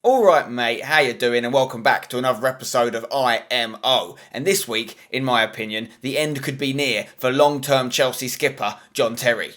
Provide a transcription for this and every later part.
Alright mate, how you doing and welcome back to another episode of IMO. And this week, in my opinion, the end could be near for long-term Chelsea skipper John Terry.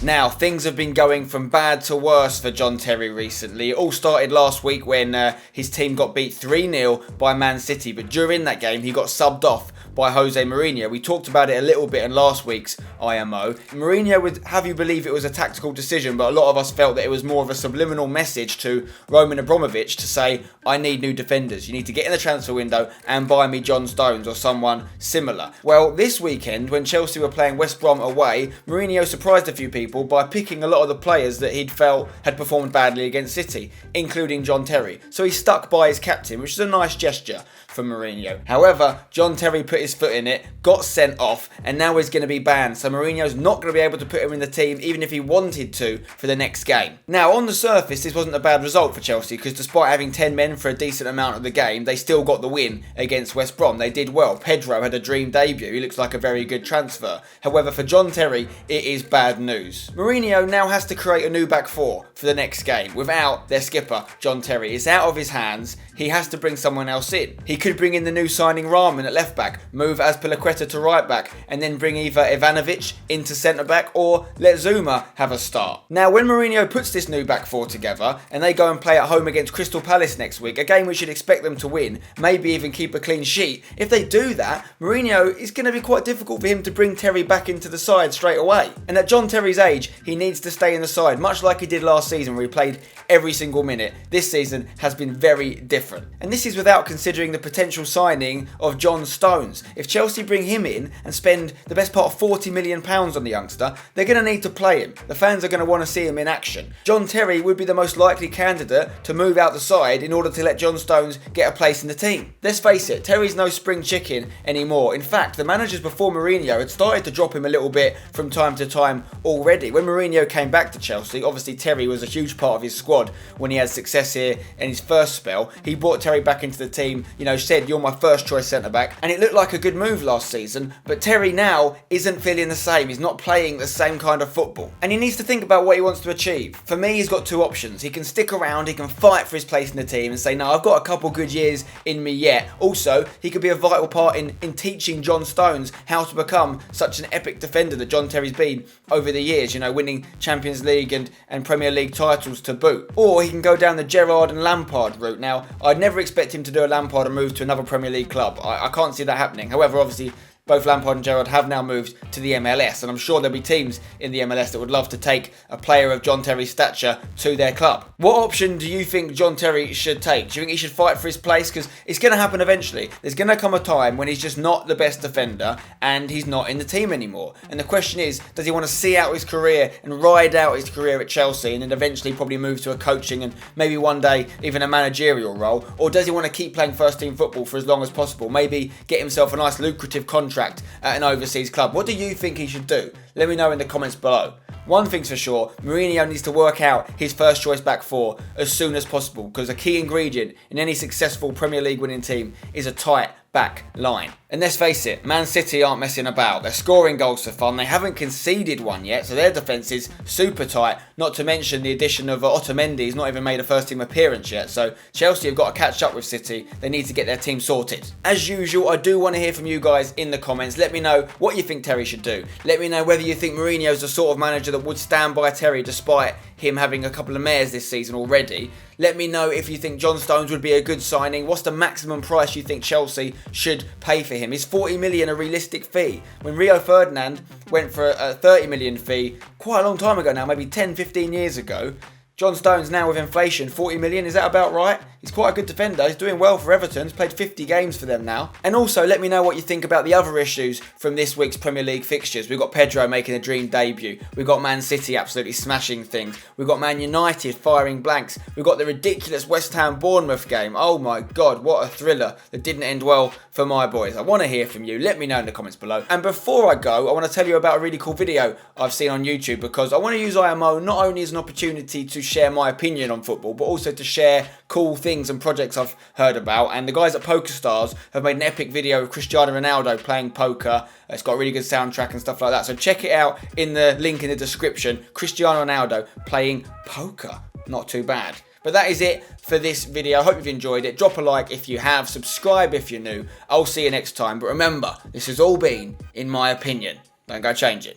Now, things have been going from bad to worse for John Terry recently. It all started last week when his team got beat 3-0 by Man City, but during that game he got subbed off by Jose Mourinho. We talked about it a little bit in last week's IMO. Mourinho would have you believe it was a tactical decision, but a lot of us felt that it was more of a subliminal message to Roman Abramovich to say, I need new defenders. You need to get in the transfer window and buy me John Stones or someone similar. Well, this weekend, when Chelsea were playing West Brom away, Mourinho surprised a few people by picking a lot of the players that he'd felt had performed badly against City, including John Terry. So he stuck by his captain, which is a nice gesture for Mourinho. However, John Terry put his foot in it, got sent off, and now he's going to be banned. So Mourinho's not going to be able to put him in the team, even if he wanted to, for the next game. Now, on the surface, this wasn't a bad result for Chelsea, because despite having 10 men for a decent amount of the game, they still got the win against West Brom. They did well. Pedro had a dream debut. He looks like a very good transfer. However, for John Terry, it is bad news. Mourinho now has to create a new back four for the next game without their skipper, John Terry. It's out of his hands. He has to bring someone else in. He could bring in the new signing Rahman at left back, move Azpilicueta to right back, and then bring either Ivanovic into centre back or let Zuma have a start. Now, when Mourinho puts this new back four together and they go and play at home against Crystal Palace next week, a game we should expect them to win, maybe even keep a clean sheet, if they do that, Mourinho is going to be quite difficult for him to bring Terry back into the side straight away. And at John Terry's age, he needs to stay in the side, much like he did last season where he played every single minute. This season has been very different. And this is without considering the potential signing of John Stones. If Chelsea bring him in and spend the best part of £40 million on the youngster, they're going to need to play him. The fans are going to want to see him in action. John Terry would be the most likely candidate to move out the side in order to let John Stones get a place in the team. Let's face it, Terry's no spring chicken anymore. In fact, the managers before Mourinho had started to drop him a little bit from time to time already. When Mourinho came back to Chelsea, obviously Terry was a huge part of his squad when he had success here in his first spell. He brought Terry back into the team, said, you're my first choice centre-back, and it looked like a good move last season, but Terry now isn't feeling the same. He's not playing the same kind of football, and he needs to think about what he wants to achieve. For me, he's got two options. He can stick around, he can fight for his place in the team and say, no, I've got a couple good years in me yet. Also, he could be a vital part in teaching John Stones how to become such an epic defender that John Terry's been over the years, winning Champions League and Premier League titles to boot. Or he can go down the Gerrard and Lampard route. Now, I'd never expect him to do a Lampard and move to another Premier League club. I can't see that happening. However, obviously, both Lampard and Gerrard have now moved to the MLS, and I'm sure there'll be teams in the MLS that would love to take a player of John Terry's stature to their club. What option do you think John Terry should take? Do you think he should fight for his place? Because it's going to happen eventually. There's going to come a time when he's just not the best defender and he's not in the team anymore. And the question is, does he want to see out his career and ride out his career at Chelsea and then eventually probably move to a coaching and maybe one day even a managerial role? Or does he want to keep playing first team football for as long as possible? Maybe get himself a nice lucrative contract at an overseas club. What do you think he should do? Let me know in the comments below. One thing's for sure, Mourinho needs to work out his first choice back four as soon as possible, because a key ingredient in any successful Premier League winning team is a tight back line. And let's face it, Man City aren't messing about. They're scoring goals for fun. They haven't conceded one yet, so their defence is super tight. Not to mention the addition of Otamendi. He's not even made a first team appearance yet. So Chelsea have got to catch up with City. They need to get their team sorted. As usual, I do want to hear from you guys in the comments. Let me know what you think Terry should do. Let me know whether you think Mourinho's the sort of manager that would stand by Terry despite him having a couple of mares this season already. Let me know if you think John Stones would be a good signing. What's the maximum price you think Chelsea should pay for him? Is 40 million a realistic fee? When Rio Ferdinand went for a 30 million fee quite a long time ago now, maybe 10, 15 years ago, John Stones now with inflation, 40 million, is that about right? He's quite a good defender, he's doing well for Everton, he's played 50 games for them now. And also let me know what you think about the other issues from this week's Premier League fixtures. We've got Pedro making a dream debut, we've got Man City absolutely smashing things, we've got Man United firing blanks, we've got the ridiculous West Ham Bournemouth game. Oh my god, what a thriller that didn't end well for my boys. I want to hear from you, let me know in the comments below. And before I go, I want to tell you about a really cool video I've seen on YouTube, because I want to use IMO not only as an opportunity to share my opinion on football, but also to share cool things and projects I've heard about. And the guys at PokerStars have made an epic video of Cristiano Ronaldo playing poker. It's got a really good soundtrack and stuff like that. So check it out in the link in the description. Cristiano Ronaldo playing poker. Not too bad. But that is it for this video. I hope you've enjoyed it. Drop a like if you have. Subscribe if you're new. I'll see you next time. But remember, this has all been in my opinion. Don't go change it.